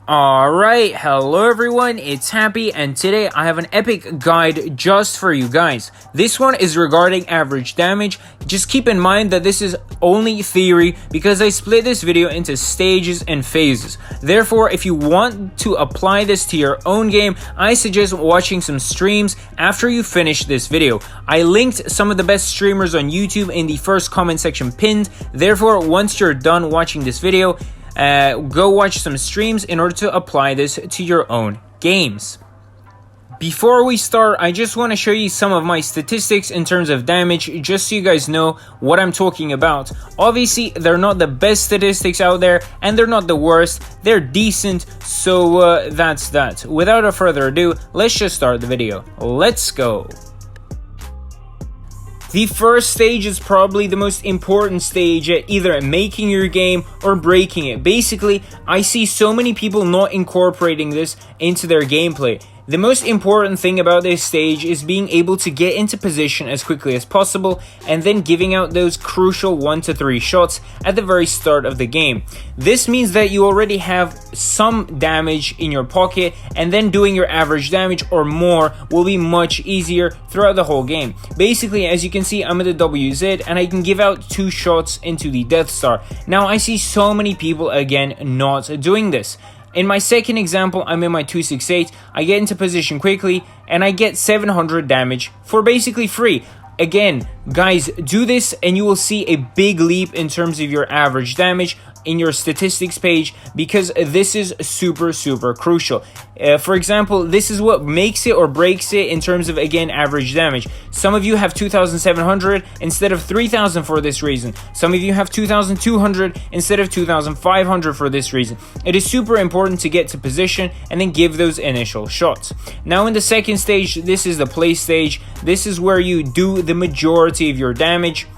Alright, hello everyone, it's Happy, and today I have an epic guide just for you guys. This one is regarding average damage. Just keep in mind that this is only theory because I split this video into stages and phases. Therefore, if you want to apply this to your own game, I suggest watching some streams after you finish this video. I linked some of the best streamers on YouTube in the first comment section pinned. Therefore, once you're done watching this video, go watch some streams in order to apply this to your own games. Before we start, I just want to show you some of my statistics in terms of damage, just so you guys know what I'm talking about. Obviously, they're not the best statistics out there, and they're not the worst. They're decent, so that's that. Without further ado, let's just start the video. Let's go. The first stage is probably the most important stage at either making your game or breaking it. Basically, I see so many people not incorporating this into their gameplay. The most important thing about this stage is being able to get into position as quickly as possible and then giving out those crucial 1 to 3 shots at the very start of the game. This means that you already have some damage in your pocket, and then doing your average damage or more will be much easier throughout the whole game. Basically, as you can see, I'm at the WZ and I can give out 2 shots into the Death Star. Now, I see so many people again not doing this. In my second example, I'm in my 268, I get into position quickly, and I get 700 damage for basically free. Again, guys, do this and you will see a big leap in terms of your average damage in your statistics page, because this is super crucial. For example, this is what makes it or breaks it in terms of, again, average damage. Some of you have 2,700 instead of 3,000 for this reason. Some of you have 2,200 instead of 2,500 for this reason. It is super important to get to position and then give those initial shots. Now in the second stage, this is the play stage. This is where you do the majority of your damage.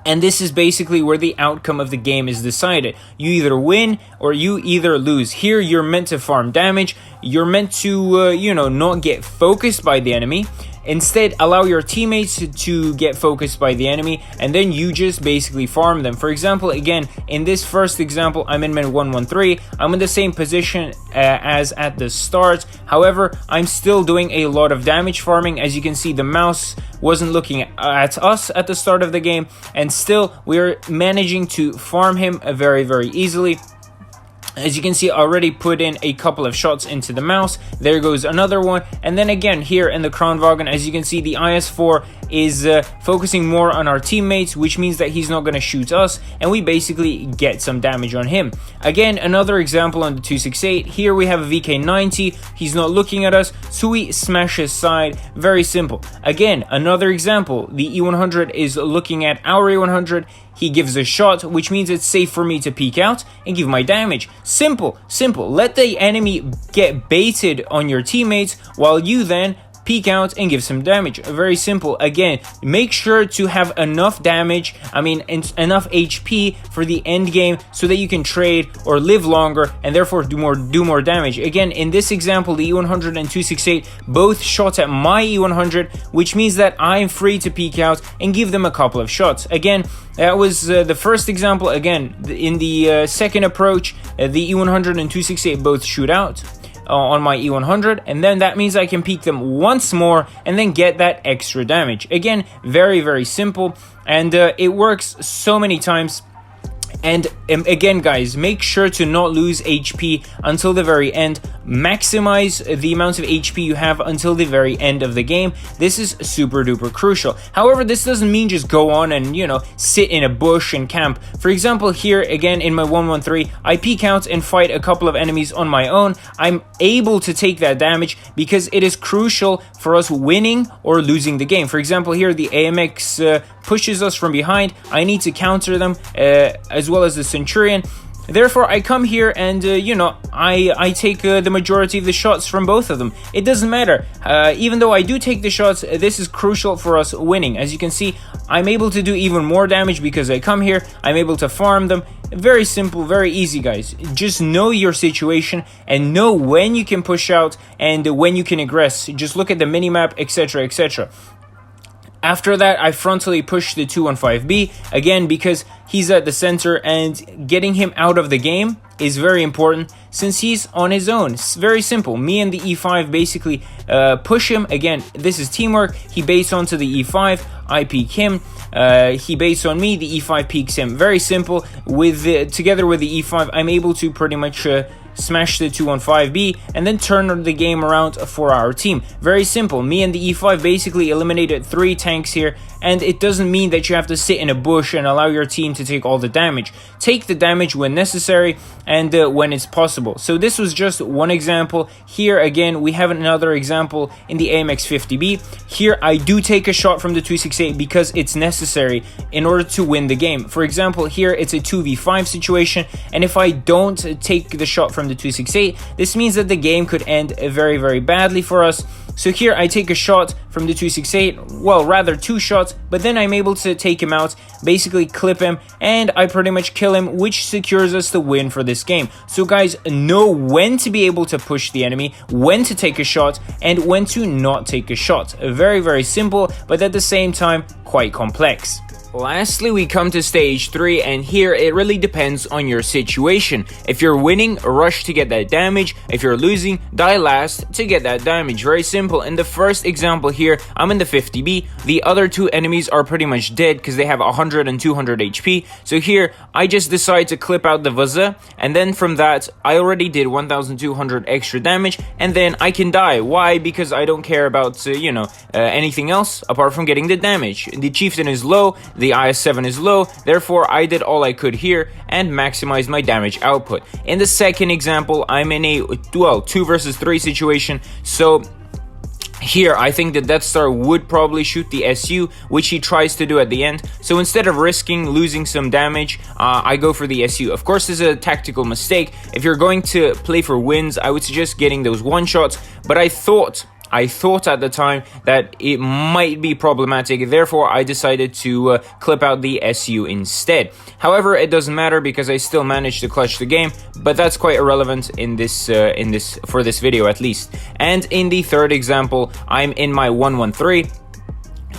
And this is basically where the outcome of the game is decided. You either win or you either lose. Here, you're meant to farm damage. You're meant to, not get focused by the enemy. Instead, allow your teammates to get focused by the enemy, and then you just basically farm them. For example, again, in this first example, I'm in min 113. I'm in the same position as at the start. However, I'm still doing a lot of damage farming. As you can see, the mouse wasn't looking at us at the start of the game, and still we're managing to farm him very easily. As you can see, I already put in a couple of shots into the mouse. There goes another one. And then again, here in the Kranwagen, as you can see, the IS-4 is focusing more on our teammates, which means that he's not going to shoot us, and we basically get some damage on him. Again, another example on the 268. Here we have a VK90. He's not looking at us, so we smash his side. Very simple. Again, another example. The E100 is looking at our E100. He gives a shot, which means it's safe for me to peek out and give my damage. Simple. Let the enemy get baited on your teammates while you then peek out and give some damage. Very simple. Again, make sure to have enough damage, enough HP for the end game so that you can trade or live longer and therefore do more damage. Again, in this example, the E100 and 268 both shot at my E100, which means that I'm free to peek out and give them a couple of shots. Again, that was the first example. Again, in the second approach, the E100 and 268 both shoot out on my E100, and then that means I can peek them once more and then get that extra damage. Again, very simple, and it works so many times. And again, guys, make sure to not lose HP until the very end. Maximize the amount of HP you have until the very end of the game. This is super duper crucial. However, this doesn't mean just go on and, sit in a bush and camp. For example, here again in my 113, I peek out and fight a couple of enemies on my own. I'm able to take that damage because it is crucial for us winning or losing the game. For example, here the AMX pushes us from behind. I need to counter them as well as the Centurion. Therefore, I come here and, I take the majority of the shots from both of them. It doesn't matter. Even though I do take the shots, this is crucial for us winning. As you can see, I'm able to do even more damage because I come here. I'm able to farm them. Very simple, very easy, guys. Just know your situation and know when you can push out and when you can aggress. Just look at the minimap, etc, etc. After that, I frontally push the 215B, again because he's at the center, and getting him out of the game is very important since he's on his own. It's very simple. Me and the E5 basically push him. Again, this is teamwork. He baits onto the E5, I peek him. He baits on me, the E5 peeks him. Very simple. Together with the E5, I'm able to pretty much smash the 215B and then turn the game around for our team. Very simple. Me and the E5 basically eliminated 3 tanks here, and it doesn't mean that you have to sit in a bush and allow your team to take all the damage. Take the damage when necessary and when it's possible. So this was just one example. Here again we have another example in the AMX 50B. Here I do take a shot from the 268 because it's necessary in order to win the game. For example, here it's a 2v5 situation, and if I don't take the shot from the 268, this means that the game could end very, very badly for us. So here I take a shot from the 268, well, rather 2 shots, but then I'm able to take him out, basically clip him, and I pretty much kill him, which secures us the win for this game. So guys, know when to be able to push the enemy, when to take a shot, and when to not take a shot. Very, very simple, but at the same time, quite complex. Lastly, we come to stage 3, and here it really depends on your situation. If you're winning, rush to get that damage. If you're losing, die last to get that damage. Very simple. In the first example here, I'm in the 50B. The other 2 enemies are pretty much dead because they have 100 and 200 HP. So here, I just decide to clip out the Vaza, and then from that, I already did 1200 extra damage, and then I can die. Why? Because I don't care about, anything else apart from getting the damage. The Chieftain is low. The IS-7 is low, therefore I did all I could here and maximized my damage output. In the second example, I'm in a 2 versus 3 situation, so here I think the Death Star would probably shoot the SU, which he tries to do at the end. So instead of risking losing some damage, I go for the SU. Of course, this is a tactical mistake. If you're going to play for wins, I would suggest getting those one-shots, but I thought at the time that it might be problematic, therefore I decided to clip out the SU instead. However, it doesn't matter because I still managed to clutch the game, but that's quite irrelevant in this for this video at least. And in the third example, I'm in my 113.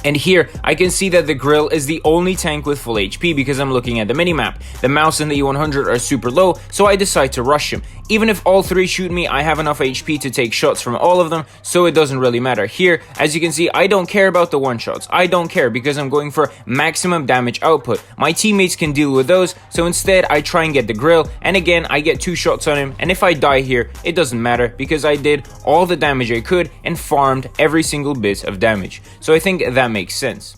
And here, I can see that the Grill is the only tank with full HP because I'm looking at the minimap. The Mouse and the E100 are super low, so I decide to rush him. Even if all 3 shoot me, I have enough HP to take shots from all of them, so it doesn't really matter. Here, as you can see, I don't care about the one-shots. I don't care because I'm going for maximum damage output. My teammates can deal with those, so instead I try and get the Grill, and again, I get 2 shots on him, and if I die here, it doesn't matter because I did all the damage I could and farmed every single bit of damage. So I think that makes sense.